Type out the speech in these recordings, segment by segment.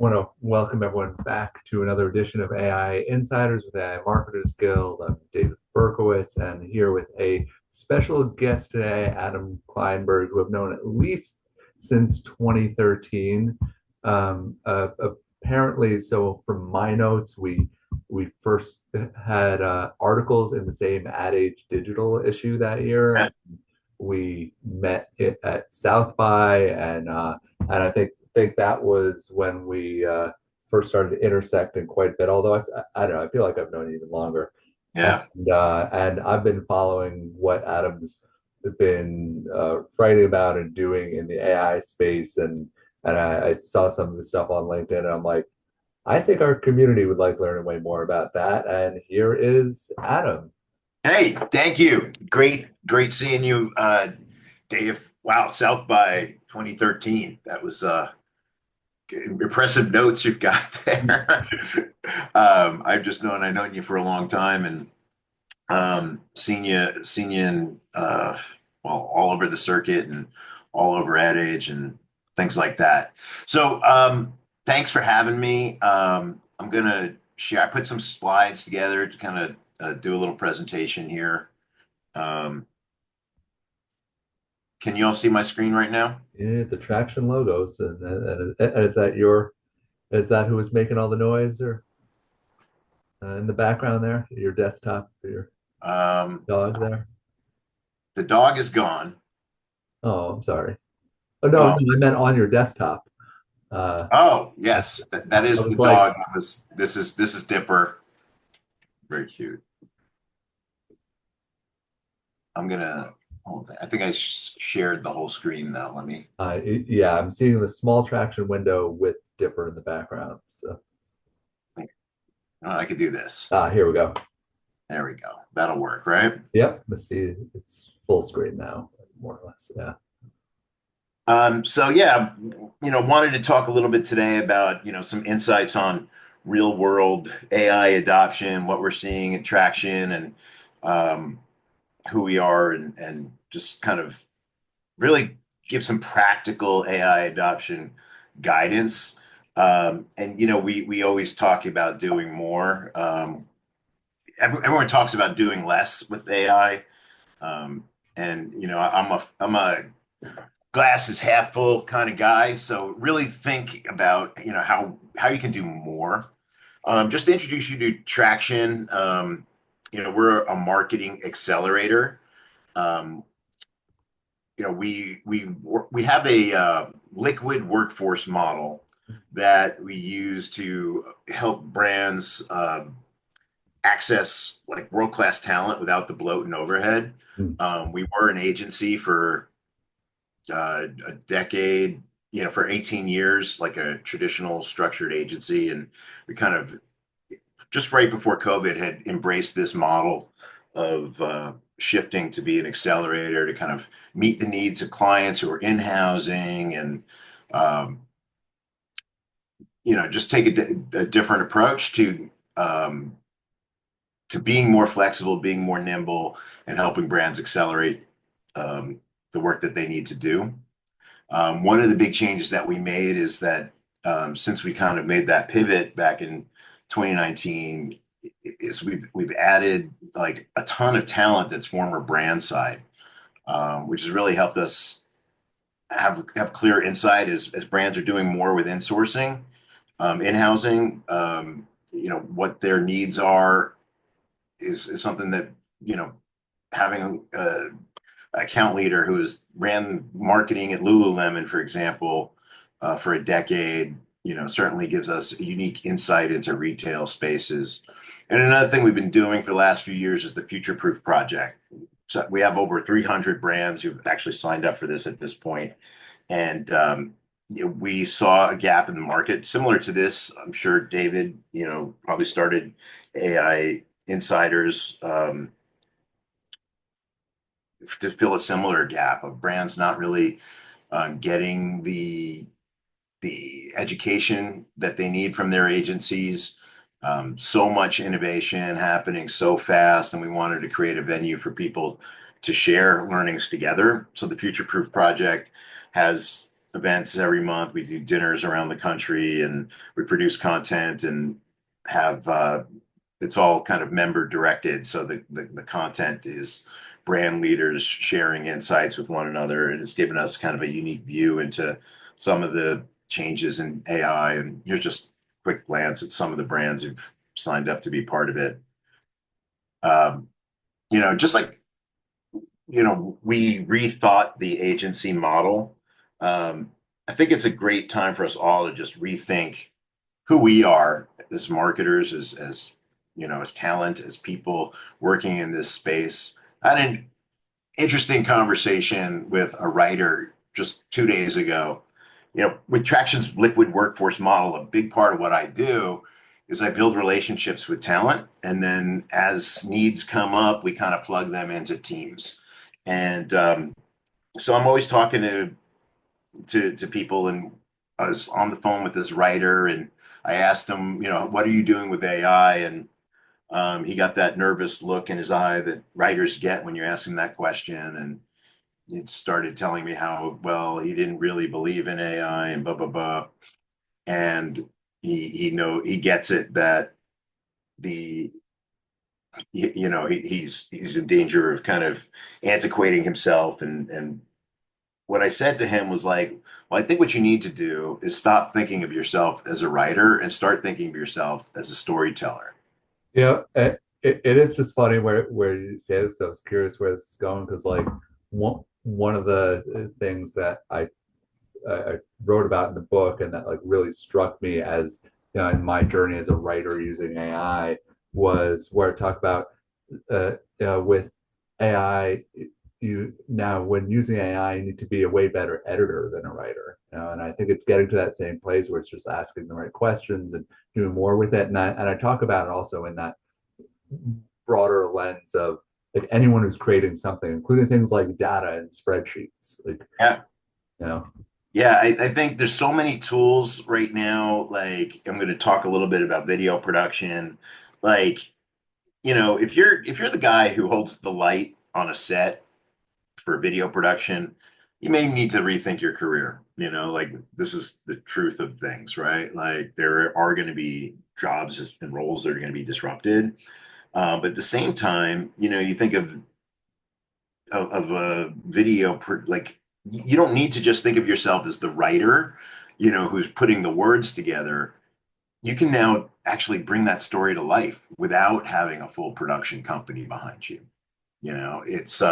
want to welcome everyone back to another edition of AI Insiders with AI Marketers Guild. I'm David Berkowitz, and here with a special guest today, Adam Kleinberg, who I've known at least since 2013. Apparently, so from my notes, we first had articles in the same Ad Age Digital issue that year. We met it at South by, and I think that was when we first started intersecting quite a bit. Although I don't know, I feel like I've known you even longer. Yeah. And I've been following what Adam's been writing about and doing in the AI space, and I saw some of the stuff on LinkedIn, and I'm like, I think our community would like learning way more about that. And here is Adam. Hey, thank you. Great seeing you, Dave. Wow, South by 2013. That was impressive notes you've got there. I've known you for a long time and seen you in well, all over the circuit and all over Ad Age and things like that. So thanks for having me. I'm gonna share. I put some slides together to kind of do a little presentation here. Um, can you all see my screen right now? Yeah, the traction logos, and is that who was making all the noise, or in the background there, your desktop, your Um, dog there? the dog is gone. Oh, I'm sorry. Oh no, Oh, no, I meant on your desktop. Uh, oh, I, yes, that I is the was like, dog. This is Dipper. Very cute. I'm gonna. I think I shared the whole screen though. Let me. yeah, I'm seeing the small traction window with Dipper in the background. So, I could do this. here we go. There we go. That'll work, right? Yep, let's see, it's full screen now, more or less. Yeah. So yeah, wanted to talk a little bit today about, some insights on real world AI adoption, what we're seeing in traction and um, who we are and just kind of really give some practical AI adoption guidance. And we always talk about doing more. Everyone talks about doing less with AI. Um, and I'm a glass is half full kind of guy. So really think about how you can do more. Just to introduce you to Traction, we're a marketing accelerator. Um, we have a liquid workforce model that we use to help brands access like world-class talent without the bloat and overhead. Hmm. We were an agency for a decade, for 18 years, like a traditional structured agency. And we kind of just right before COVID had embraced this model of shifting to be an accelerator to kind of meet the needs of clients who are in housing and, um, just take a different approach to being more flexible, being more nimble, and helping brands accelerate the work that they need to do. One of the big changes that we made is that since we kind of made that pivot back in 2019, is we've added like a ton of talent that's former brand side, which has really helped us have clear insight as brands are doing more with insourcing, in housing. What their needs are is something that having a account leader who has ran marketing at Lululemon, for example, for a decade, certainly gives us a unique insight into retail spaces. And another thing we've been doing for the last few years is the Future Proof Project. So we have over 300 brands who've actually signed up for this at this point. And we saw a gap in the market similar to this. I'm sure David, probably started AI Insiders to fill a similar gap of brands not really getting the education that they need from their agencies. So much innovation happening so fast, and we wanted to create a venue for people to share learnings together. So the Future Proof Project has events every month. We do dinners around the country, and we produce content and have it's all kind of member directed. So the content is brand leaders sharing insights with one another, and it's given us kind of a unique view into some of the changes in AI. And here's just a quick glance at some of the brands who've signed up to be part of it. Um, just like we rethought the agency model. Um, I think it's a great time for us all to just rethink who we are as marketers, as talent, as people working in this space. I had an interesting conversation with a writer just 2 days ago. With Traction's liquid workforce model, a big part of what I do is I build relationships with talent, and then as needs come up, we kind of plug them into teams. And so I'm always talking to people, and I was on the phone with this writer, and I asked him, what are you doing with AI? And he got that nervous look in his eye that writers get when you ask him that question, and he started telling me how well he didn't really believe in AI and blah blah blah. And he gets it that the he's in danger of kind of antiquating himself. And what I said to him was like, well, I think what you need to do is stop thinking of yourself as a writer and start thinking of yourself as a storyteller. It is just funny where you say this. I was curious where this is going because like one of the things that I wrote about in the book and that like really struck me as in my journey as a writer using AI was where I talk about with AI, you now when using AI, you need to be a way better editor than a writer. And I think it's getting to that same place where it's just asking the right questions and doing more with it. And I talk about it also in that broader lens of like anyone who's creating something, including things like data and spreadsheets. Like, Yeah. you know, Yeah, I think there's so many tools right now. Like I'm going to talk a little bit about video production. Like, if you're the guy who holds the light on a set for video production, you may need to rethink your career. Like this is the truth of things, right? Like there are going to be jobs and roles that are going to be disrupted. But at the same time, you think of a like you don't need to just think of yourself as the writer, who's putting the words together. You can now actually bring that story to life without having a full production company behind you. It's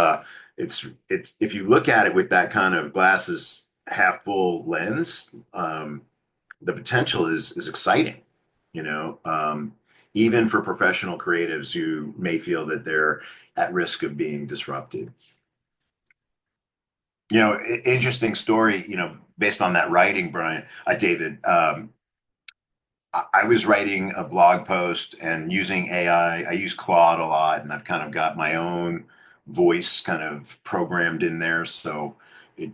if you look at it with that kind of glasses half full lens, the potential is exciting. You know, um, Even for professional creatives who may feel that they're at risk of being disrupted. Interesting story. Based on that writing, Brian, David. I was writing a blog post and using AI. I use Claude a lot, and I've kind of got my own voice kind of programmed in there. So it,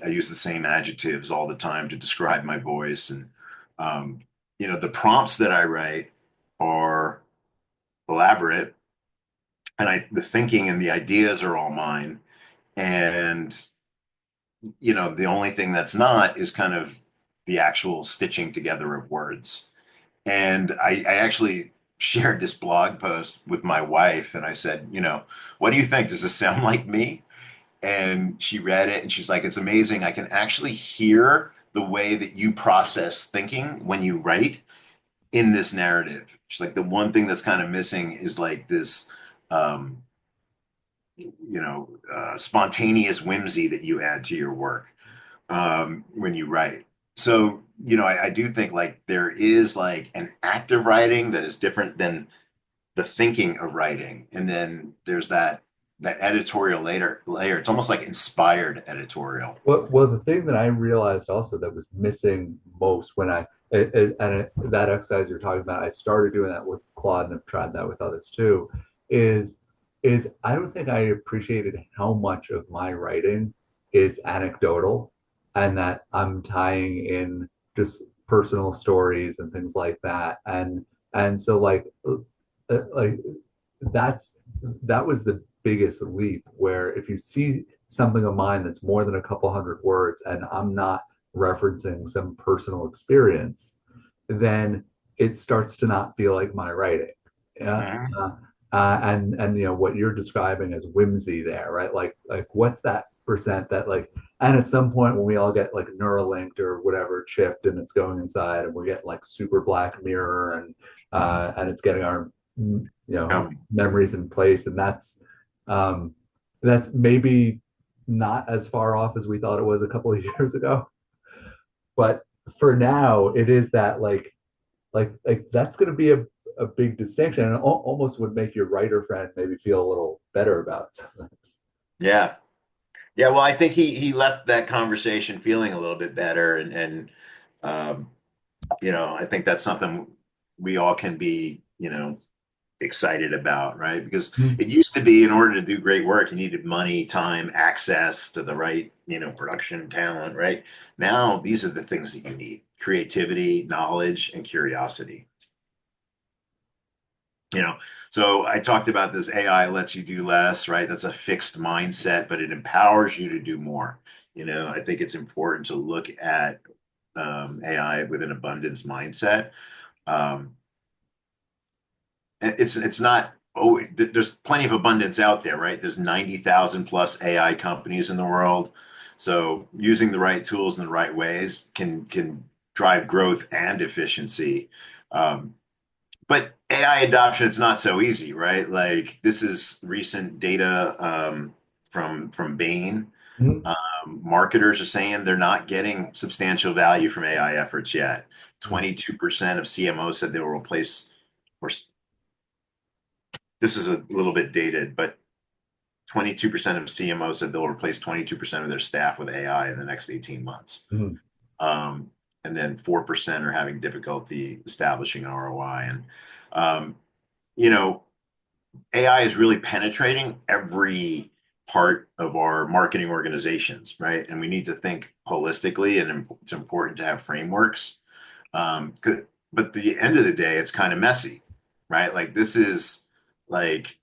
I use the same adjectives all the time to describe my voice. And, um, the prompts that I write are elaborate, and the thinking and the ideas are all mine. And, the only thing that's not is kind of the actual stitching together of words. And I actually shared this blog post with my wife, and I said, what do you think? Does this sound like me? And she read it and she's like, it's amazing. I can actually hear the way that you process thinking when you write in this narrative. She's like, the one thing that's kind of missing is like this, um, spontaneous whimsy that you add to your work when you write. So, I do think like there is like an active writing that is different than the thinking of writing. And then there's that editorial layer. It's almost like inspired editorial. well, the thing that I realized also that was missing most when that exercise you're talking about, I started doing that with Claude and I've tried that with others too, is is I don't think I appreciated how much of my writing is anecdotal and that I'm tying in just personal stories and things like that. And so like that's that was the biggest leap where if you see something of mine that's more than a couple hundred words and I'm not referencing some personal experience, then it starts to not feel like my writing. Yeah. Mhm. And what you're describing as whimsy there, right? Like what's that percent that like, and at some point when we all get like Neuralinked or whatever chipped and it's going inside and we're getting like super black mirror and it's getting our Um, memories in place, and that's maybe not as far off as we thought it was a couple of years ago. But for now, it is that like that's going to be a big distinction, and it almost would make your writer friend maybe feel a little better about something. yeah. Yeah, well, I think he left that conversation feeling a little bit better, and um, I think that's something we all can be, excited about, right? Because Mm-hmm. it used to be in order to do great work, you needed money, time, access to the right, production talent, right? Now, these are the things that you need: creativity, knowledge, and curiosity. You know, so I talked about this AI lets you do less, right? That's a fixed mindset, but it empowers you to do more. I think it's important to look at AI with an abundance mindset. Um, it's not, oh, there's plenty of abundance out there, right? There's 90,000 plus AI companies in the world. So using the right tools in the right ways can drive growth and efficiency. Um, but AI adoption, it's not so easy, right? Like this is recent data from Bain. Marketers are saying they're not getting substantial value from AI efforts yet. 22% of CMOs said they will replace, or this is a little bit dated, but 22% of CMOs said they'll replace 22% of their staff with AI in the next 18 months. Mm-hmm. Um, and then 4% are having difficulty establishing an ROI. And, um, you know, AI is really penetrating every part of our marketing organizations, right? And we need to think holistically, and it's important to have frameworks. Um, but at the end of the day, it's kind of messy, right? Like this is like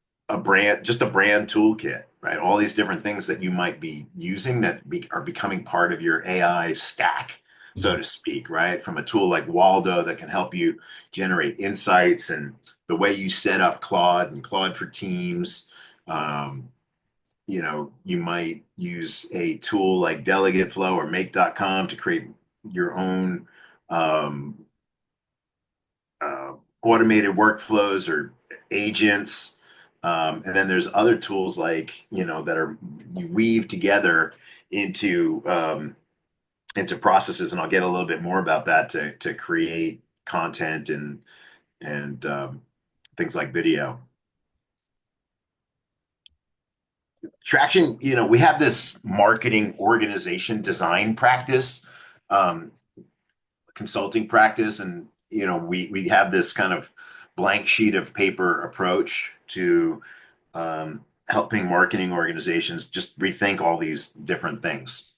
just a brand toolkit, right? All these different things that you might be using that are becoming part of your AI stack, so Mm-hmm. to speak, right? From a tool like Waldo that can help you generate insights, and the way you set up Claude and Claude for Teams. Um, you might use a tool like Delegate Flow or Make.com to create your own um, uh, automated workflows or agents. And then there's other tools like, that are you weave together into processes. And I'll get a little bit more about that to create content and things like video. Traction, we have this marketing organization design practice, um, consulting practice, and we have this kind of blank sheet of paper approach to helping marketing organizations just rethink all these different things.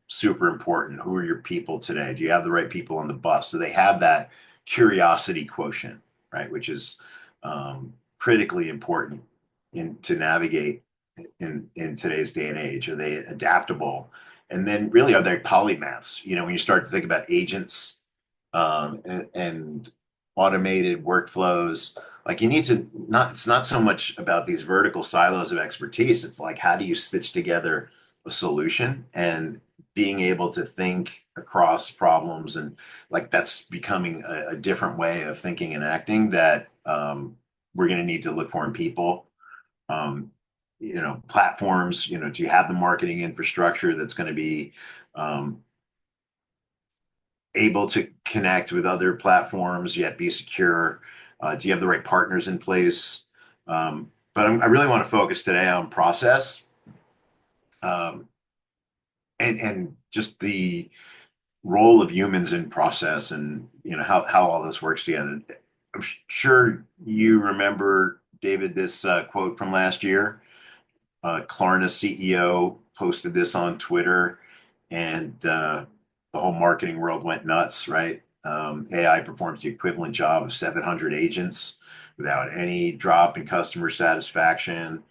Super important. Who are your people today? Do you have the right people on the bus? Do they have that curiosity quotient, right? Which is critically important to navigate in today's day and age. Are they adaptable? And then really, are they polymaths? When you start to think about agents and automated workflows, like you need to not, it's not so much about these vertical silos of expertise. It's like, how do you stitch together a solution and being able to think across problems, and like that's becoming a different way of thinking and acting that we're going to need to look for in people. Um, Platforms, do you have the marketing infrastructure that's going to be um, able to connect with other platforms yet be secure? Do you have the right partners in place? But I really want to focus today on process, um, and just the role of humans in process, and how all this works together. I'm sure you remember, David, this quote from last year. Klarna CEO posted this on Twitter, and the whole marketing world went nuts, right? AI performs the equivalent job of 700 agents without any drop in customer satisfaction.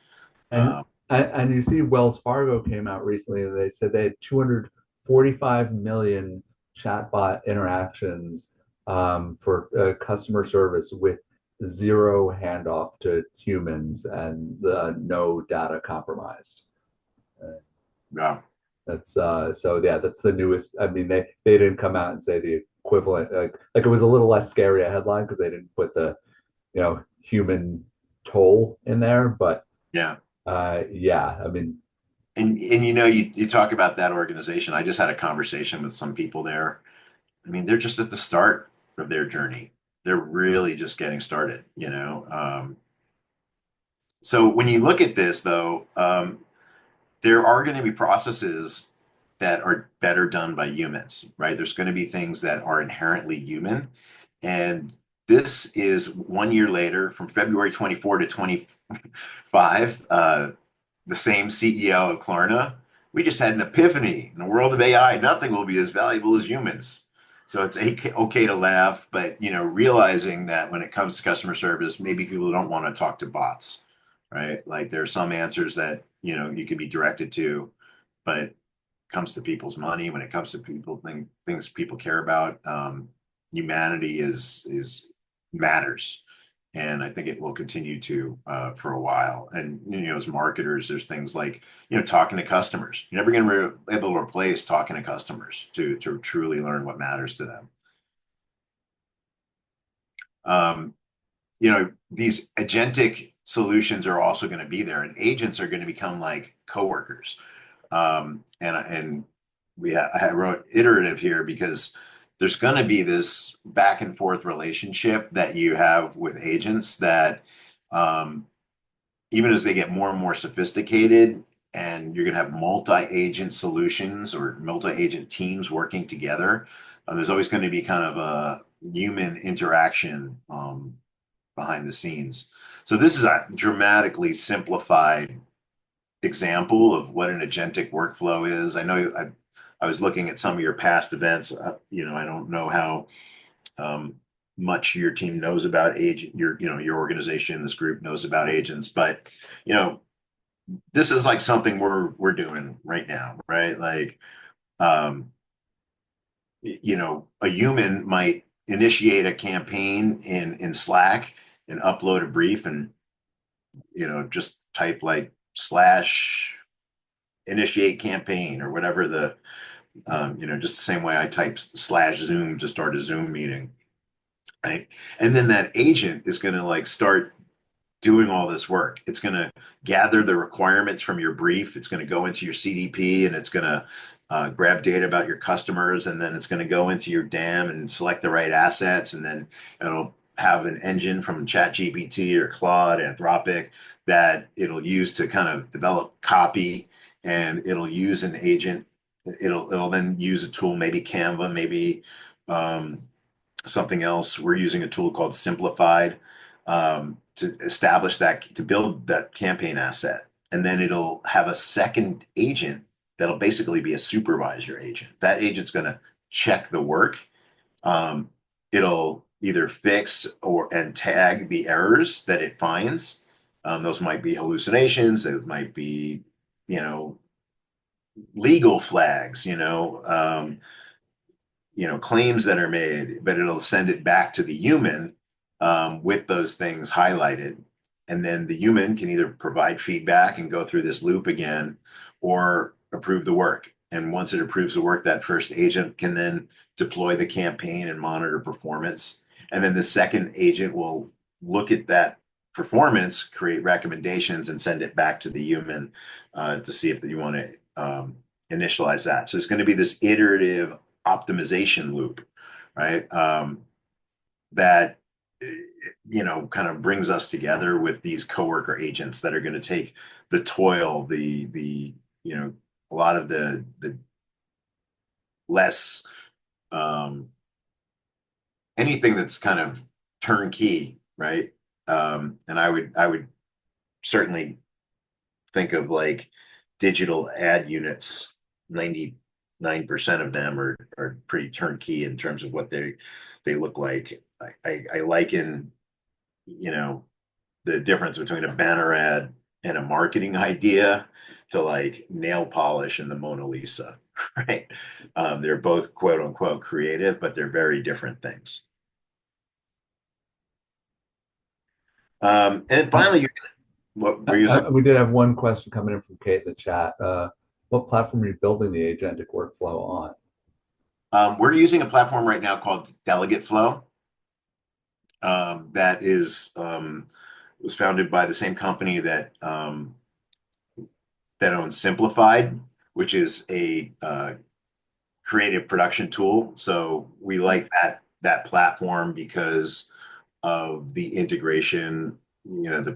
And Um, and you see Wells Fargo came out recently and they said they had 200 45 million chatbot interactions for customer service with zero handoff to humans and no data compromised. Uh, Yeah. that's so yeah, that's the newest. I mean, they didn't come out and say the equivalent. Like it was a little less scary a headline because they didn't put the human toll in there, but Yeah. yeah, I mean, And you talk about that organization. I just had a conversation with some people there. I mean, they're just at the start of their journey. They're really just getting started. So when you look at this, though, there are going to be processes that are better done by humans, right? There's going to be things that are inherently human. And this is 1 year later, from February 24 to 25, the same CEO of Klarna. We just had an epiphany. In the world of AI, nothing will be as valuable as humans. So it's okay to laugh, but realizing that when it comes to customer service, maybe people don't want to talk to bots, right? Like there are some answers that you can be directed to, but it comes to people's money, when it comes to things people care about, humanity is matters. And I think it will continue to for a while. And as marketers, there's things like talking to customers. You're never going to be able to replace talking to customers to truly learn what matters to them. Um, these agentic solutions are also going to be there, and agents are going to become like coworkers. And I wrote iterative here because there's going to be this back and forth relationship that you have with agents that um, even as they get more and more sophisticated, and you're going to have multi-agent solutions or multi-agent teams working together, there's always going to be kind of a human interaction behind the scenes. So this is a dramatically simplified example of what an agentic workflow is. I know I was looking at some of your past events. I don't know how um, much your team knows about agent, your organization, this group knows about agents, but you know, this is like something we're doing right now, right? Like, um, a human might initiate a campaign in Slack and upload a brief and just type like slash initiate campaign or whatever just the same way I type slash Zoom to start a Zoom meeting, right? And then that agent is going to like start doing all this work. It's going to gather the requirements from your brief. It's going to go into your CDP and it's going to grab data about your customers. And then it's going to go into your DAM and select the right assets. And then it'll have an engine from ChatGPT or Claude, Anthropic that it'll use to kind of develop copy. And it'll use an agent. It'll then use a tool, maybe Canva, maybe um, something else. We're using a tool called Simplified to establish that, to build that campaign asset. And then it'll have a second agent that'll basically be a supervisor agent. That agent's going to check the work. Um, it'll either fix and tag the errors that it finds. Those might be hallucinations. It might be, you know, legal flags. Claims that are made, but it'll send it back to the human with those things highlighted. And then the human can either provide feedback and go through this loop again or approve the work. And once it approves the work, that first agent can then deploy the campaign and monitor performance. And then the second agent will look at that performance, create recommendations, and send it back to the human to see if you want to initialize that. So it's going to be this iterative optimization loop, right? That kind of brings us together with these coworker agents that are going to take the toil, a lot of the less anything that's kind of turnkey, right? And I would certainly think of like digital ad units. 99% of them are pretty turnkey in terms of what they look like. I liken, the difference between a banner ad and a marketing idea to like nail polish and the Mona Lisa. right? They're both quote unquote creative, but they're very different things. And finally, what were you saying? We did have one question coming in from Kate in the chat. What platform are you building the agentic workflow on? We're using a platform right now called Delegate Flow. That is was founded by the same company that owns Simplified, which is a creative production tool. So we like that platform because of the integration, the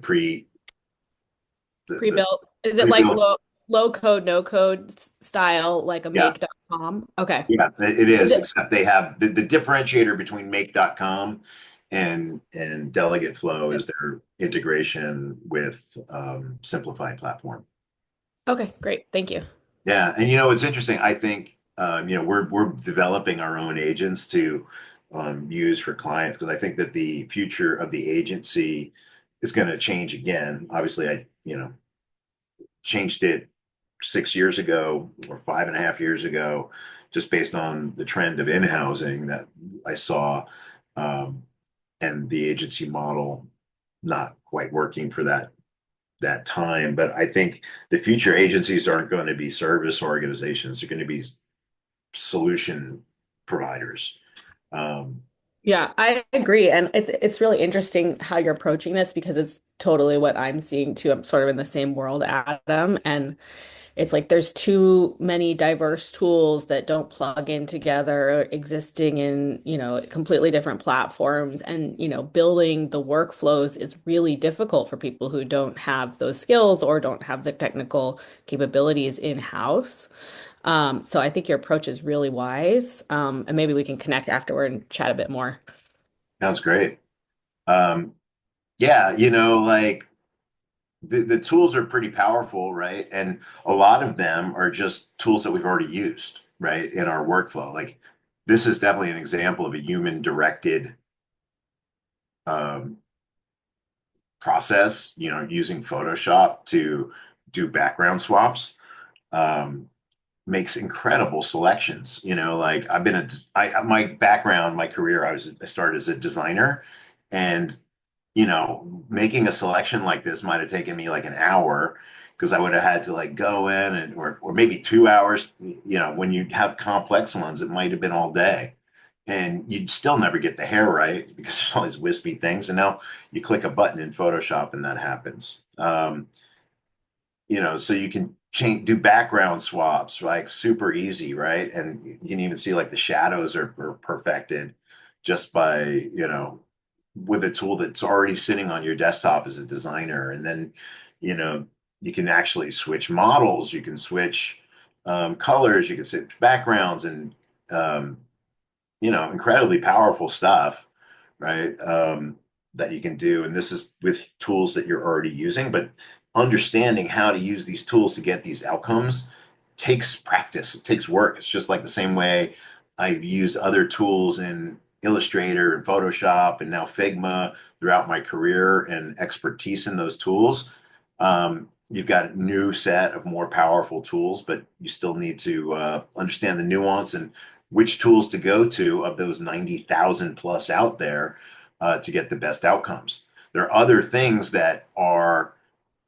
Pre-built. Is it like pre-built. low code, no code style, like a Yeah, make.com? Okay. yeah, it Is is. it Except they have the differentiator between make.com and Delegate Flow is their integration with Simplified platform. okay, great. Thank you. Yeah, and it's interesting. I think we're developing our own agents to use for clients because I think that the future of the agency is going to change again. Obviously, I changed it 6 years ago or 5.5 years ago, just based on the trend of in-housing that I saw, um, and the agency model not quite working for that time. But I think the future agencies aren't going to be service organizations. They're going to be solution providers. Um, Yeah, I agree. And it's really interesting how you're approaching this because it's totally what I'm seeing too. I'm sort of in the same world, Adam, and it's like there's too many diverse tools that don't plug in together, existing in, completely different platforms. And, building the workflows is really difficult for people who don't have those skills or don't have the technical capabilities in-house. So I think your approach is really wise. And maybe we can connect afterward and chat a bit more. Sounds great. Um, yeah, like the tools are pretty powerful, right? And a lot of them are just tools that we've already used, right, in our workflow. Like this is definitely an example of a human directed um, process, using Photoshop to do background swaps. Um, Makes incredible selections. Like my background, my career, I started as a designer, and making a selection like this might have taken me like an hour because I would have had to like go in and or maybe 2 hours. When you have complex ones, it might have been all day. And you'd still never get the hair right because there's all these wispy things. And now you click a button in Photoshop and that happens. So you can do background swaps, like super easy, right? And you can even see like the shadows are perfected just by, with a tool that's already sitting on your desktop as a designer. And then, you know, you can actually switch models, you can switch colors, you can switch backgrounds and, um, incredibly powerful stuff, right? That you can do. And this is with tools that you're already using, but understanding how to use these tools to get these outcomes takes practice. It takes work. It's just like the same way I've used other tools in Illustrator and Photoshop and now Figma throughout my career and expertise in those tools. You've got a new set of more powerful tools, but you still need to understand the nuance and which tools to go to of those 90,000 plus out there to get the best outcomes. There are other things that are,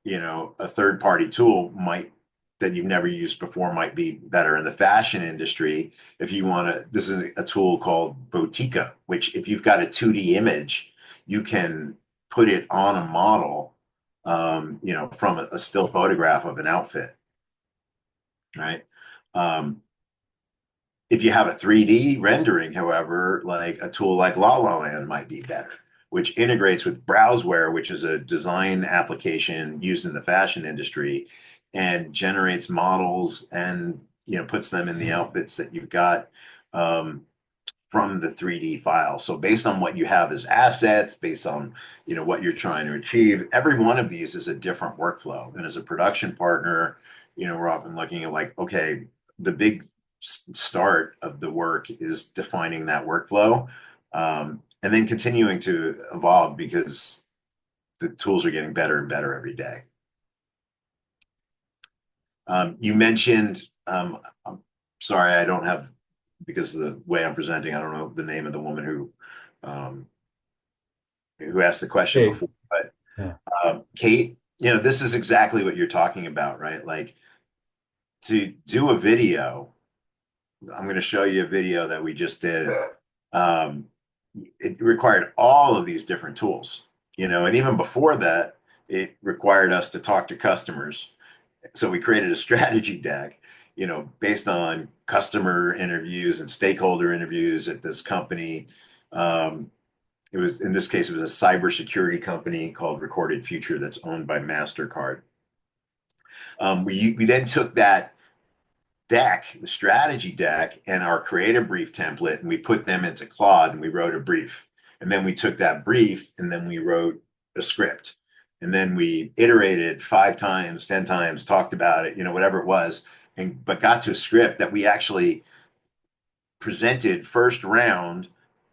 a third party tool might that you've never used before might be better in the fashion industry. If you want to, this is a tool called Botica, which if you've got a 2D image, you can put it on a model, from a still photograph of an outfit, right? Um, if you have a 3D rendering, however, like a tool like La La Land might be better, which integrates with Browseware, which is a design application used in the fashion industry and generates models and puts them in the outfits that you've got from the 3D file. So based on what you have as assets, based on what you're trying to achieve, every one of these is a different workflow. And as a production partner, we're often looking at like, okay, the big start of the work is defining that workflow, and then continuing to evolve because the tools are getting better and better every day. You mentioned sorry, I don't have, because of the way I'm presenting, I don't know the name of the woman who asked the question Hey, before, but yeah. Kate, this is exactly what you're talking about, right? Like to do a video, I'm going to show you a video that we just did. Um, it required all of these different tools, and even before that, it required us to talk to customers. So we created a strategy deck, based on customer interviews and stakeholder interviews at this company. It was, in this case, it was a cybersecurity company called Recorded Future that's owned by MasterCard. We then took that deck, the strategy deck, and our creative brief template, and we put them into Claude and we wrote a brief. And then we took that brief and then we wrote a script. And then we iterated 5 times, 10 times, talked about it, whatever it was, but got to a script that we actually presented first round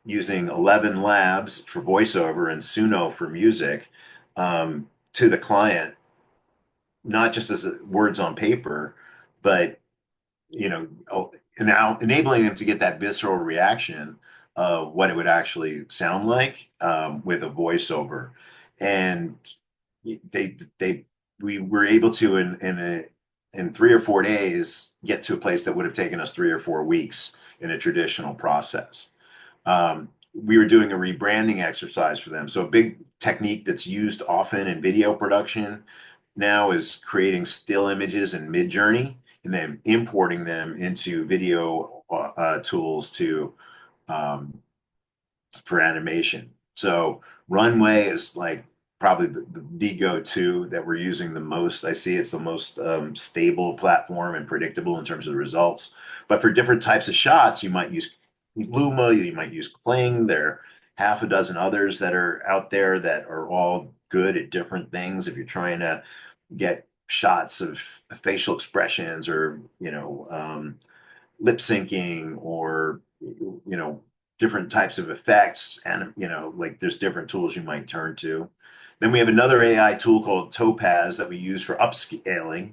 using 11 labs for voiceover and Suno for music, to the client, not just as words on paper, but now enabling them to get that visceral reaction of what it would actually sound like, with a voiceover. And they we were able to, in 3 or 4 days, get to a place that would have taken us 3 or 4 weeks in a traditional process. We were doing a rebranding exercise for them. So a big technique that's used often in video production now is creating still images in Midjourney and then importing them into video tools um, for animation. So Runway is like probably the go-to that we're using the most. I see it's the most stable platform and predictable in terms of the results. But for different types of shots, you might use Luma, you might use Kling. There are half a dozen others that are out there that are all good at different things. If you're trying to get shots of facial expressions, or lip syncing, or different types of effects, and like there's different tools you might turn to. Then we have another AI tool called Topaz that we use for upscaling.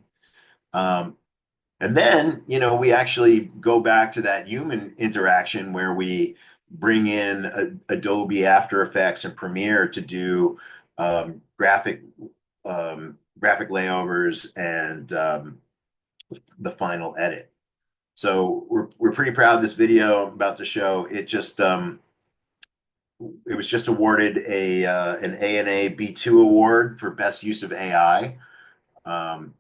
um, and then we actually go back to that human interaction where we bring in Adobe After Effects and Premiere to do graphic layovers and the final edit. So we're pretty proud of this video I'm about to show. It was just awarded an ANA B2 award for best use of AI. Um,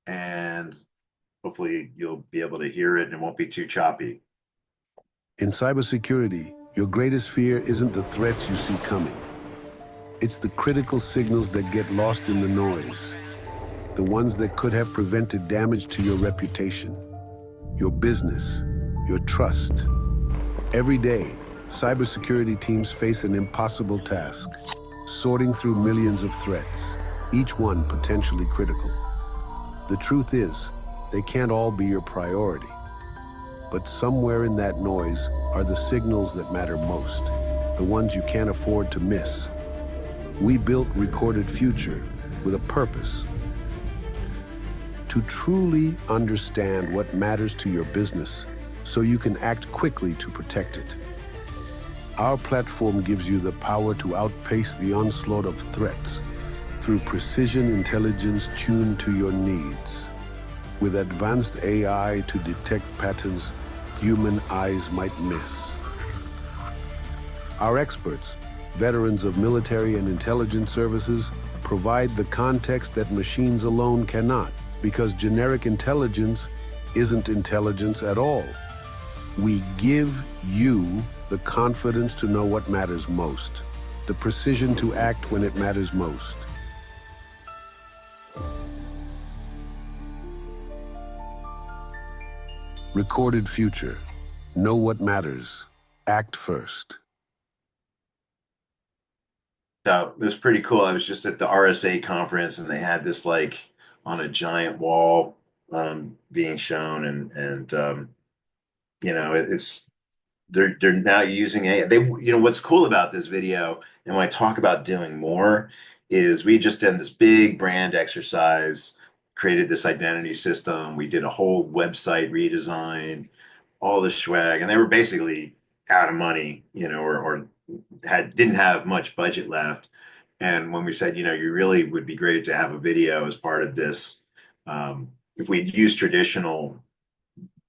and hopefully you'll be able to hear it and it won't be too choppy. In cybersecurity, your greatest fear isn't the threats you see coming. It's the critical signals that get lost in the noise, the ones that could have prevented damage to your reputation, your business, your trust. Every day, cybersecurity teams face an impossible task, sorting through millions of threats, each one potentially critical. The truth is, they can't all be your priority. But somewhere in that noise are the signals that matter most, the ones you can't afford to miss. We built Recorded Future with a purpose: to truly understand what matters to your business so you can act quickly to protect it. Our platform gives you the power to outpace the onslaught of threats through precision intelligence tuned to your needs, with advanced AI to detect patterns human eyes might miss. Our experts, veterans of military and intelligence services, provide the context that machines alone cannot, because generic intelligence isn't intelligence at all. We give you the confidence to know what matters most, the precision to act when it matters most. Recorded Future. Know what matters. Act first. So it was pretty cool. I was just at the RSA conference and they had this like on a giant wall, being shown, and it's they're now using AI. What's cool about this video, and when I talk about doing more, is we just did this big brand exercise created this identity system. We did a whole website redesign, all the swag, and they were basically out of money, or didn't have much budget left. And when we said, you really would be great to have a video as part of this, if we'd used traditional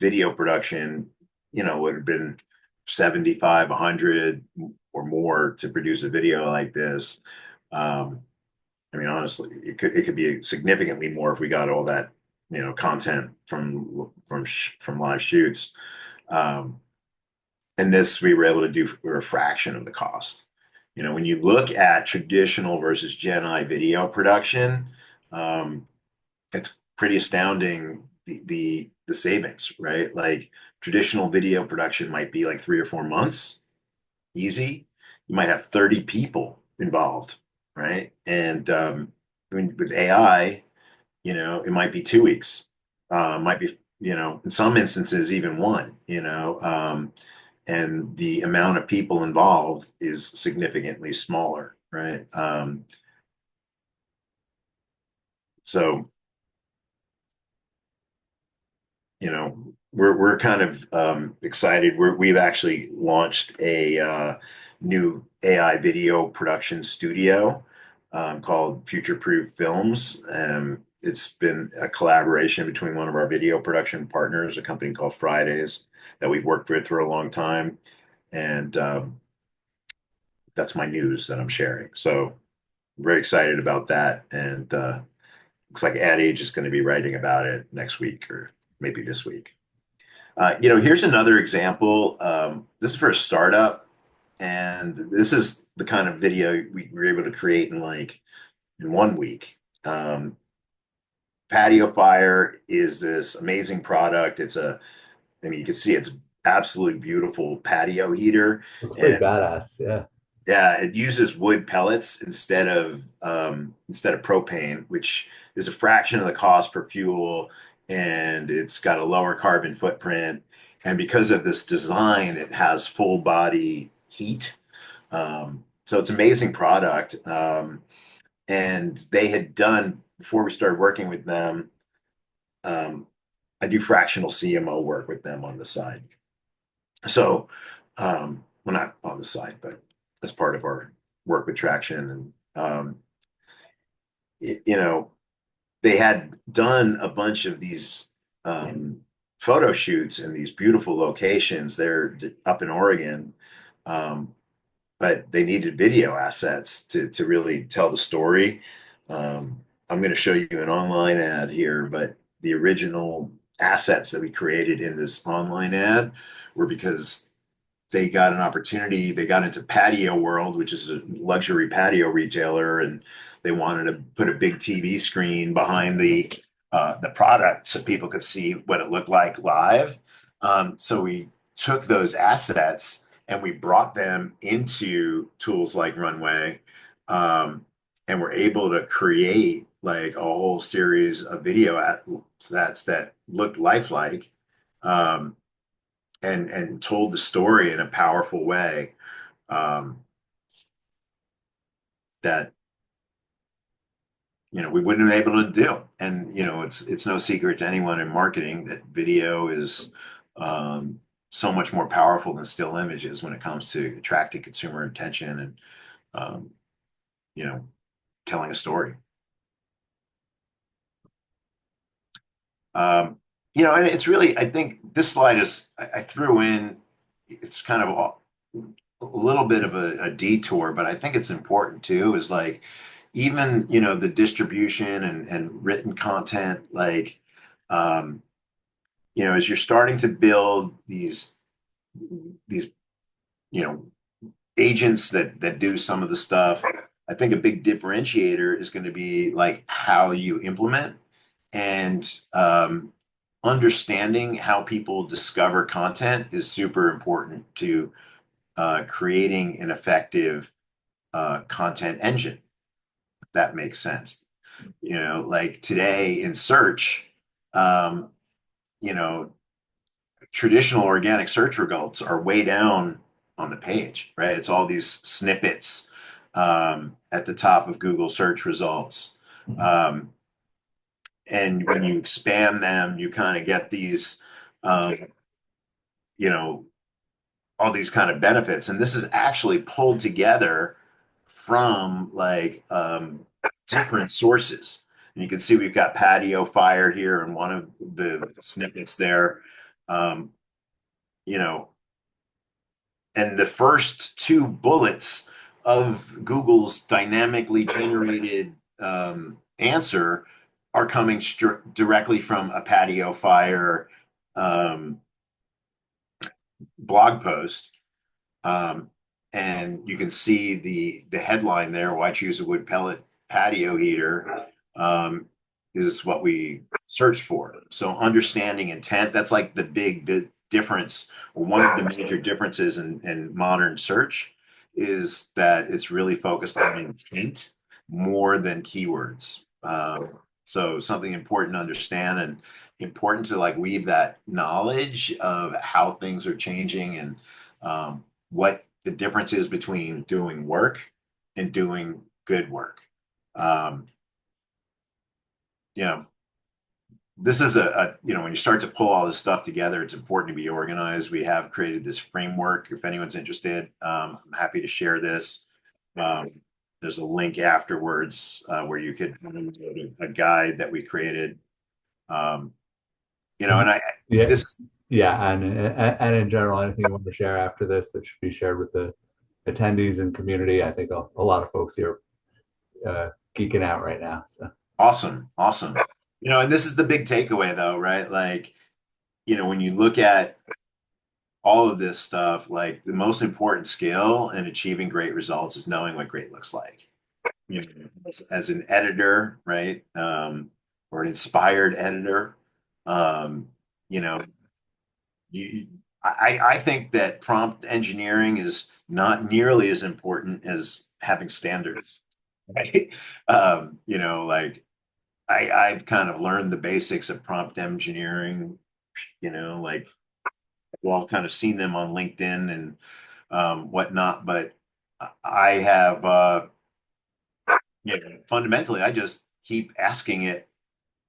video production, it would have been 75, 100 or more to produce a video like this. I mean, honestly, it could be significantly more if we got all that, content from live shoots. Um, and this we were able to do for a fraction of the cost. When you look at traditional versus Gen I video production, um, it's pretty astounding the savings, right? Like traditional video production might be like 3 or 4 months, easy. You might have 30 people involved, right? And with AI, it might be 2 weeks. Might be, in some instances, even one, and the amount of people involved is significantly smaller, right? So, we're kind of excited. We've actually launched a new AI video production studio called Future Proof Films. It's been a collaboration between one of our video production partners, a company called Fridays, that we've worked with for a long time, and that's my news that I'm sharing. So I'm very excited about that, and looks like Ad Age is going to be writing about it next week or maybe this week. Here's another example. This is for a startup, and this is the kind of video we were able to create in 1 week. Patio Fire is this amazing product. I mean, you can see it's absolutely beautiful patio heater. It's pretty And badass. Yeah. yeah, it uses wood pellets instead of propane, which is a fraction of the cost for fuel, and it's got a lower carbon footprint. And because of this design, it has full body heat. So it's an amazing product. And they had done before we started working with them. I do fractional CMO work with them on the side. So, well, not on the side, but as part of our work with Traction. And, you know, they had done a bunch of these photo shoots in these beautiful locations. They're up in Oregon, but they needed video assets to really tell the story. I'm going to show you an online ad here, but the original assets that we created in this online ad were because they got an opportunity. They got into Patio World, which is a luxury patio retailer, and they wanted to put a big TV screen behind the product so people could see what it looked like live. So we took those assets and we brought them into tools like Runway, and we're able to create like a whole series of video assets that looked lifelike. And told the story in a powerful way, that we wouldn't have been able to do. And it's no secret to anyone in marketing that video is so much more powerful than still images when it comes to attracting consumer attention and telling a story. And it's really, I think this slide I threw in, it's kind of a little bit of a detour, but I think it's important too, is like, even, the distribution and written content, like, as you're starting to build these, agents that do some of the stuff, I think a big differentiator is going to be like how you implement and understanding how people discover content is super important to creating an effective content engine, if that makes sense. Like today in search, um, traditional organic search results are way down on the page, right? It's all these snippets at the top of Google search results. And when you expand them, you kind of get these, you know, all these kind of benefits. And this is actually pulled together from like different sources. And you can see we've got patio fire here in one of the snippets there. You know, and the first two bullets of Google's dynamically generated answer are coming directly from a patio fire blog post. And you can see the headline there, why choose a wood pellet patio heater, is what we searched for. So understanding intent, that's like the big difference, or one of the major differences in modern search, is that it's really focused on intent more than keywords. So something important to understand, and important to like weave that knowledge of how things are changing, and what the difference is between doing work and doing good work. You know, this is you know, when you start to pull all this stuff together, it's important to be organized. We have created this framework. If anyone's interested, I'm happy to share this. There's a link afterwards where you could download a guide that we created. You know, and Yeah, this yeah, and in general, anything you want to share after this that should be shared with the attendees and community. I think a lot of folks here geeking out right now. So awesome, awesome. You know, and this is the big takeaway though, right? Like, you know, when you look at all of this stuff, like the most important skill in achieving great results is knowing what great looks like. You know, as an editor, right? Or an inspired editor, you know, I think that prompt engineering is not nearly as important as having standards, right? You know, like I've kind of learned the basics of prompt engineering, you know, like we've all kind of seen them on LinkedIn and whatnot, but I have, you know, fundamentally, I just keep asking it,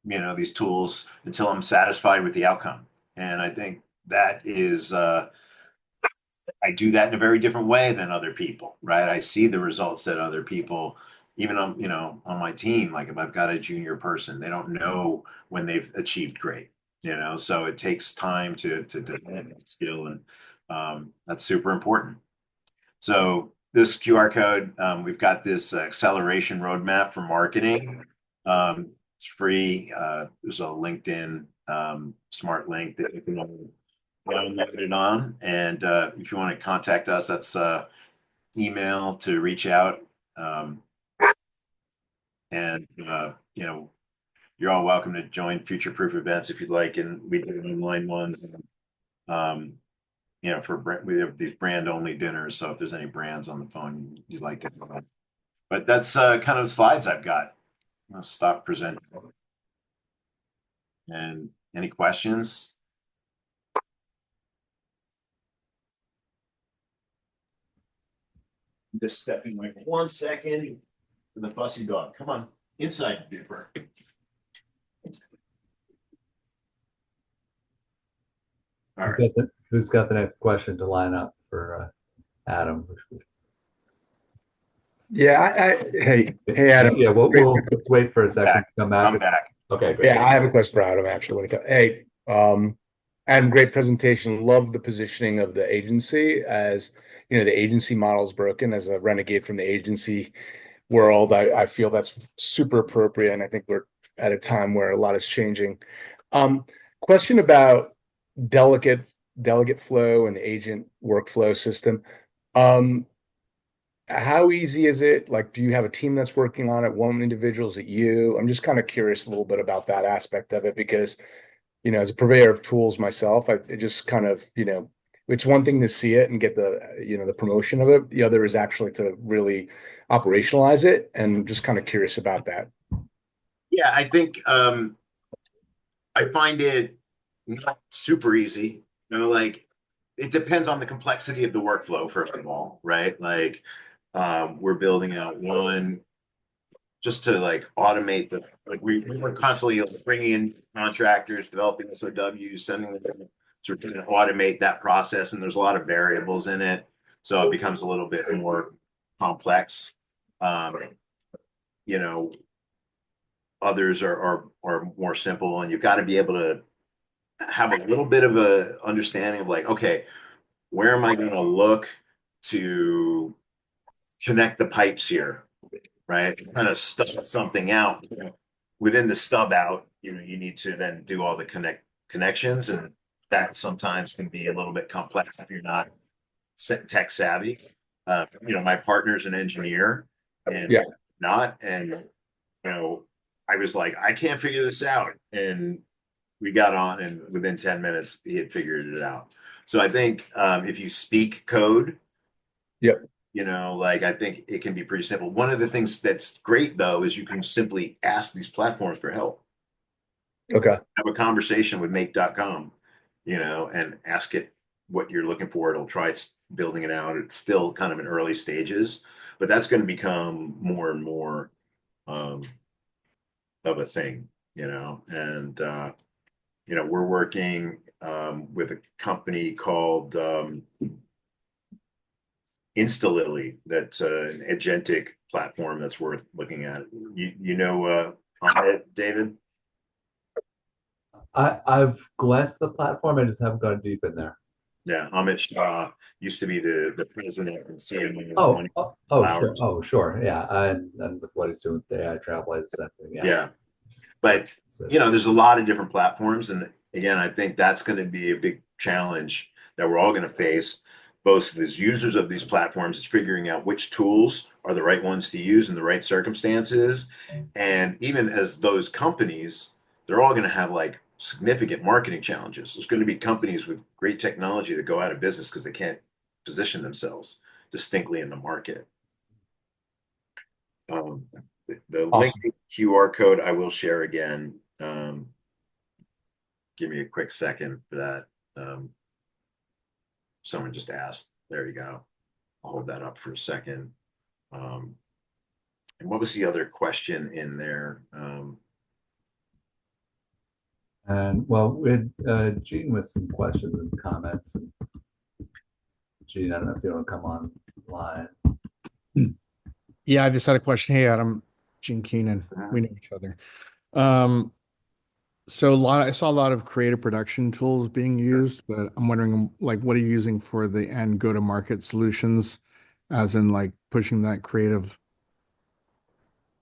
you know, these tools until I'm satisfied with the outcome. And I think that is, I do that in a very different way than other people, right? I see the results that other people, even on, you know, on my team, like if I've got a junior person, they don't know when they've achieved great, you know, so it takes time to develop that skill, and that's super important. So this QR code, we've got this acceleration roadmap for marketing. It's free. There's a LinkedIn smart link that you can download it on. And if you want to contact us, that's email to reach out. And you know, you're all welcome to join future proof events if you'd like. And we do online ones. You know, we have these brand only dinners. So if there's any brands on the phone you'd like to know. But that's kind of the slides I've got. I'll stop presenting. And any questions? Just stepping away for 1 second for the fussy dog. Come on, inside, Dipper. All right. Who's got the next question to line up for Adam? Yeah, hey, Adam. Yeah, let's wait for a second to come back. I'm back. Okay, great. Yeah, I have a question for Adam, actually. Hey, Adam, great presentation. Love the positioning of the agency. As you know, the agency model is broken. As a renegade from the agency world, I feel that's super appropriate, and I think we're at a time where a lot is changing. Question about Delegate Flow and the agent workflow system. How easy is it? Like, do you have a team that's working on it? One individual? Is it you? I'm just kind of curious a little bit about that aspect of it, because, you know, as a purveyor of tools myself, it just kind of, you know, it's one thing to see it and get the, you know, the promotion of it. The other is actually to really operationalize it. And I'm just kind of curious about that. Yeah, I think I find it not super easy. You know, like it depends on the complexity of the workflow, first of all, right? Like we're building out one just to like automate we were constantly bringing in contractors, developing SOWs, sending them sort of automate that process, and there's a lot of variables in it, so it becomes a little bit more complex. You know, others are more simple, and you've got to be able to have a little bit of a understanding of like, okay, where am I going to look to connect the pipes here, right? Kind of stub something out within the stub out. You need to then do all the connections, and that sometimes can be a little bit complex if you're not tech savvy. My partner's an engineer, and Yeah. not, and I was like, I can't figure this out, and we got on, and within 10 minutes, he had figured it out. So I think if you speak code, Yep. I think it can be pretty simple. One of the things that's great, though, is you can simply ask these platforms for help. Okay. Have a conversation with make.com, and ask it what you're looking for. It'll try building it out. It's still kind of in early stages, but that's going to become more and more of a thing, and we're working with a company called Instalily. That's an agentic platform that's worth looking at. David? I've glanced the platform. I just haven't gone deep in there. Yeah, Amit Shah used to be the president and CMO Oh, of sure. Oh, sure. Yeah. And with what he's doing with AI trailblazers and everything. Yeah. Yeah. But, there's a lot of different platforms. And again, I think that's going to be a big challenge that we're all going to face. Both as users of these platforms is figuring out which tools are the right ones to use in the right circumstances. And even as those companies, they're all going to have like significant marketing challenges. There's going to be companies with great technology that go out of business because they can't position themselves distinctly in the market. The link QR code I will share again. Give me a quick second for that. Someone just asked. There you go. I'll hold that up for a second. And what was the other question in there? And well, we had Gene with some questions and comments. And Gene, I don't know if you want to come online. Yeah, I just had a question. Hey, Adam, Gene Keenan, we know each other. So I saw a lot of creative production tools being used, but I'm wondering, like, what are you using for the end go-to-market solutions, as in like pushing that creative,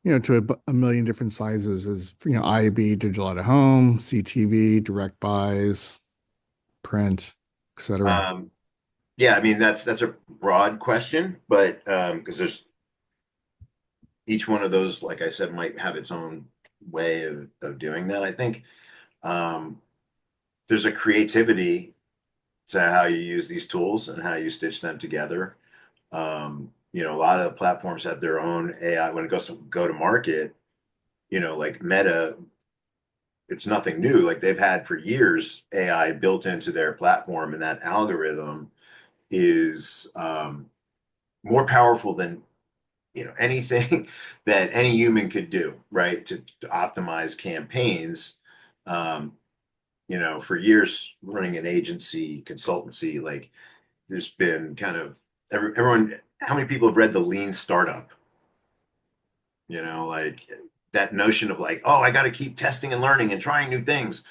to a million different sizes, as IAB, digital out of home, CTV, direct buys, print, etc. Yeah, I mean that's a broad question, but because there's each one of those, like I said, might have its own way of doing that. I think there's a creativity to how you use these tools and how you stitch them together. A lot of the platforms have their own AI when it goes to go to market. Like Meta, it's nothing new. Like they've had for years AI built into their platform, and that algorithm is more powerful than anything that any human could do, right? To optimize campaigns. For years running an agency consultancy, like there's been kind of everyone. How many people have read The Lean Startup? Like that notion of like, oh, I got to keep testing and learning and trying new things.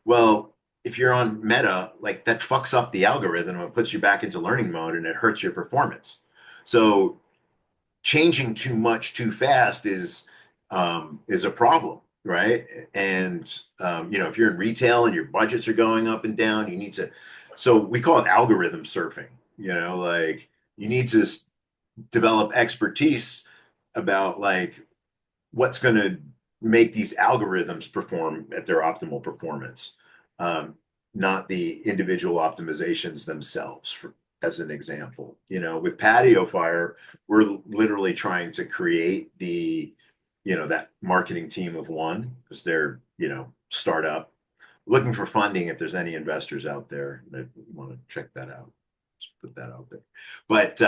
Well, if you're on Meta, like that fucks up the algorithm and it puts you back into learning mode and it hurts your performance. So changing too much too fast is a problem, right? And if you're in retail and your budgets are going up and down, you need to. So we call it algorithm surfing. Like you need to develop expertise about like what's going to make these algorithms perform at their optimal performance, not the individual optimizations themselves. As an example, with Patio Fire, we're literally trying to create that marketing team of one because they're, startup, looking for funding if there's any investors out there that want to check that out. Just put that out there. But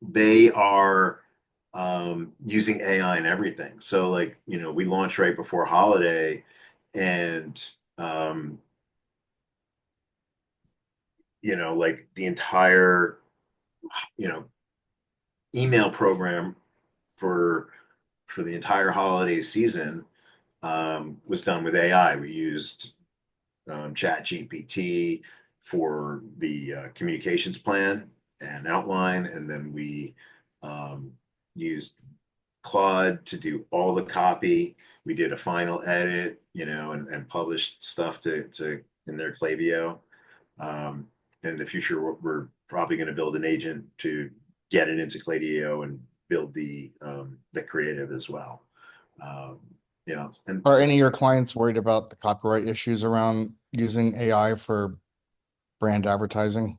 they are using AI and everything. So like, we launched right before holiday, and like the entire, you know, email program for the entire holiday season was done with AI. We used Chat GPT for the communications plan and outline, and then we um, used Claude to do all the copy. We did a final edit, and published stuff to in their Klaviyo. Um, in the future, we're probably going to build an agent to get it into Klaviyo and build the creative as well. Um, and Are any of your clients worried about the copyright issues around using AI for brand advertising?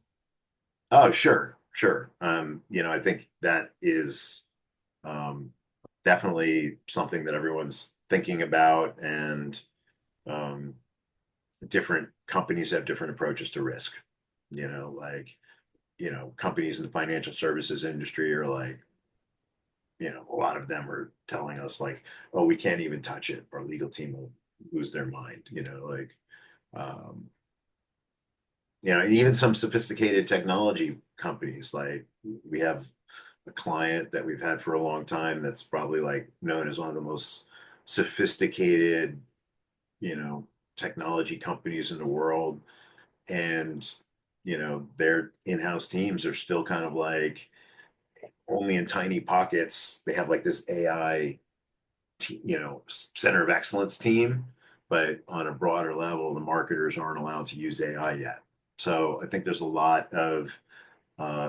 oh, sure, sure. I think that is um, definitely something that everyone's thinking about, and um, different companies have different approaches to risk. Like, companies in the financial services industry are like, a lot of them are telling us like, oh, we can't even touch it. Our legal team will lose their mind, like, um, and even some sophisticated technology companies, like we have a client that we've had for a long time that's probably like known as one of the most sophisticated, you know, technology companies in the world. And, their in-house teams are still kind of like only in tiny pockets. They have like this AI, center of excellence team, but on a broader level, the marketers aren't allowed to use AI yet. So I think there's a lot of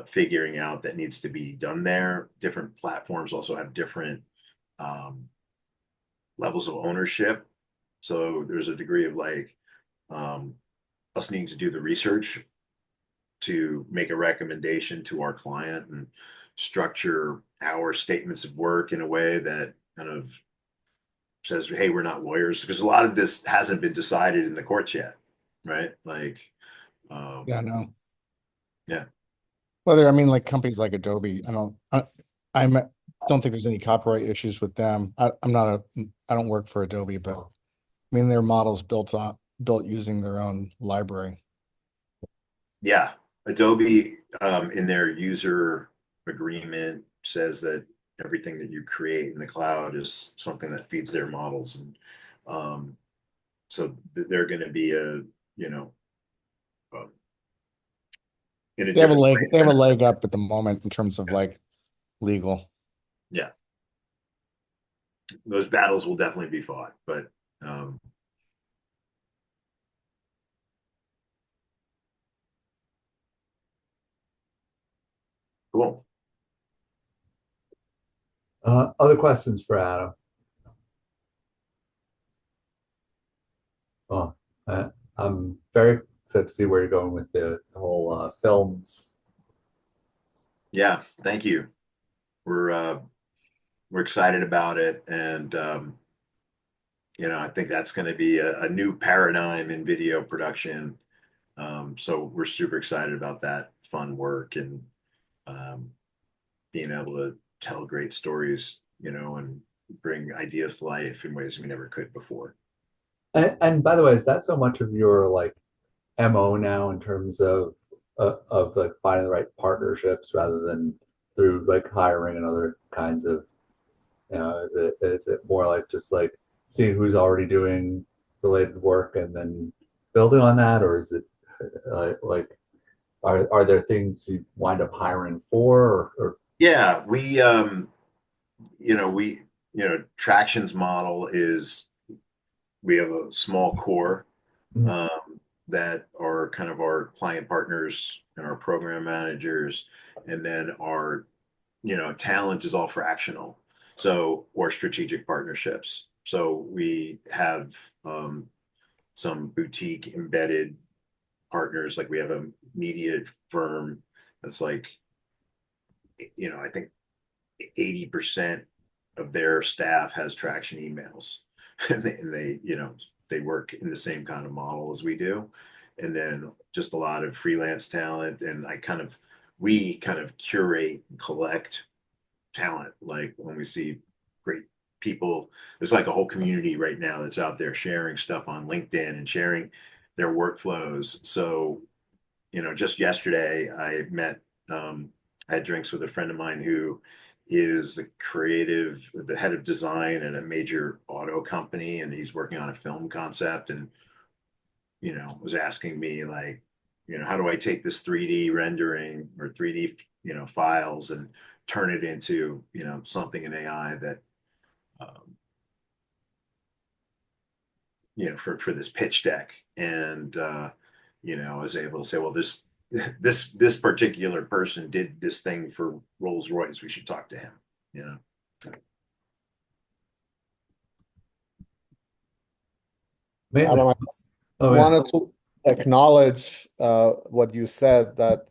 figuring out that needs to be done there. Different platforms also have different um, levels of ownership. So there's a degree of like um, us needing to do the research to make a recommendation to our client and structure our statements of work in a way that kind of says, hey, we're not lawyers, because a lot of this hasn't been decided in the courts yet, right? Like, Yeah, no. yeah. Whether, I mean, like companies like Adobe, I'm don't think there's any copyright issues with them. I don't work for Adobe, but I mean, their model's built using their own library. Yeah. Adobe, in their user agreement, says that everything that you create in the cloud is something that feeds their models. And um, so they're going to be you know, uh, in a They have a different leg, they have a place. leg up at the moment in terms of like legal. Yeah. Those battles will definitely be fought, but cool. Other questions for Adam? Well, I'm very excited to see where you're going with the whole films. Yeah, thank you. We're excited about it, and I think that's going to be a new paradigm in video production. So we're super excited about that fun work, and um, being able to tell great stories, and bring ideas to life in ways we never could before. And by the way, is that so much of your like MO now in terms of like finding the right partnerships rather than through like hiring and other kinds of, is it more like just like seeing who's already doing related work and then building on that, or is it like are there things you wind up hiring for, or Yeah, Traction's model is we have a small core Mhm. um, that are kind of our client partners and our program managers, and then our talent is all fractional, so, or strategic partnerships. So we have some boutique embedded partners, like we have a media firm that's like, I think 80% of their staff has Traction emails, and they work in the same kind of model as we do. And then just a lot of freelance talent, and we kind of curate and collect talent. Like when we see great people, there's like a whole community right now that's out there sharing stuff on LinkedIn and sharing their workflows. So, just yesterday I had drinks with a friend of mine who is the head of design at a major auto company, and he's working on a film concept, and was asking me like, how do I take this 3D rendering or 3D, files and turn it into, something in AI that, um, for this pitch deck. And, I was able to say, well, this particular person did this thing for Rolls-Royce. We should talk to him, you know? Amazing. Adam, I Oh, yeah. wanted to acknowledge what you said, that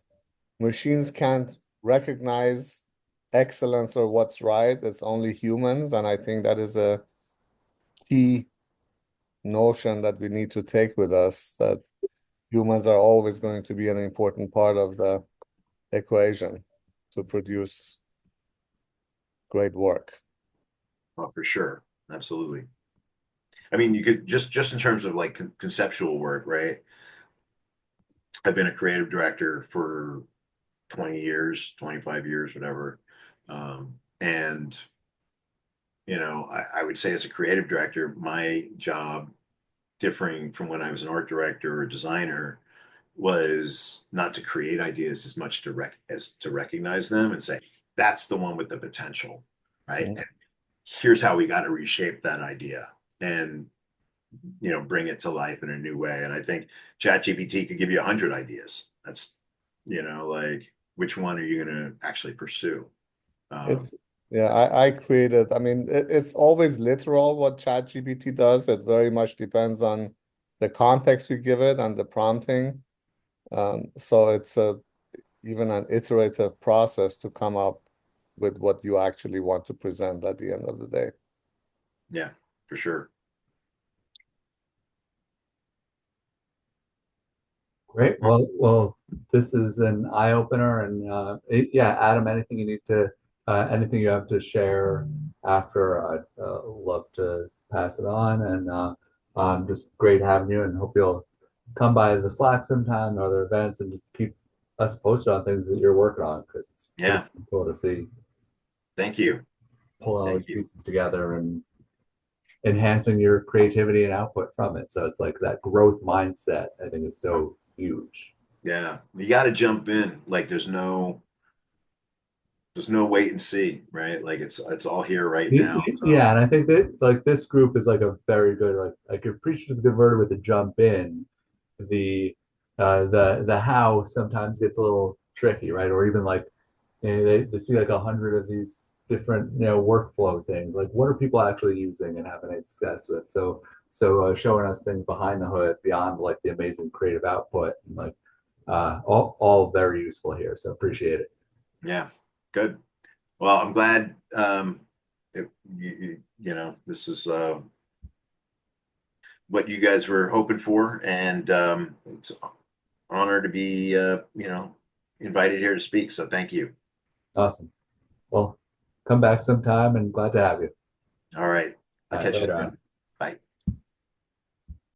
machines can't recognize excellence or what's right. It's only humans. And I think that is a key notion that we need to take with us, that humans are always going to be an important part of the equation to produce great work. Oh, for sure. Absolutely. I mean, you could just in terms of like conceptual work, right? I've been a creative director for 20 years, 25 years, whatever. And, I would say as a creative director, my job, differing from when I was an art director or designer, was not to create ideas as much as to recognize them and say, that's the one with the potential, right? Mhm. And here's how we got to reshape that idea and bring it to life in a new way. And I think ChatGPT could give you 100 ideas. That's like, which one are you going to actually pursue? It's yeah, I created, I mean, it's always literal what ChatGPT does. It very much depends on the context you give it and the prompting. So it's even an iterative process to come up with what you actually want to present at the end of the day. Yeah, for sure. Great. Well, this is an eye opener, and yeah, Adam, anything you have to share after, I'd love to pass it on. And just great having you, and hope you'll come by the Slack sometime or other events and just keep us posted on things that you're working on, because it's Yeah. pretty cool to see Thank you. pulling all Thank these you. pieces together and enhancing your creativity and output from it. So it's like that growth mindset, I think, is so huge. Yeah, you got to jump in. Like there's no wait and see, right? Like it's all here right now. So. Yeah, and I think that like this group is like a very good, like appreciate the good word with the jump in. The how sometimes gets a little tricky, right? Or even like they see like 100 of these different workflow things. Like what are people actually using and having success with? So showing us things behind the hood beyond like the amazing creative output, and like all very useful here. So appreciate it. Yeah, good. Well, I'm glad this is what you guys were hoping for, and it's an honor to be invited here to speak. So thank you. Awesome. Well, come back sometime, and glad to have you. All right. I'll All right, catch you later soon. on.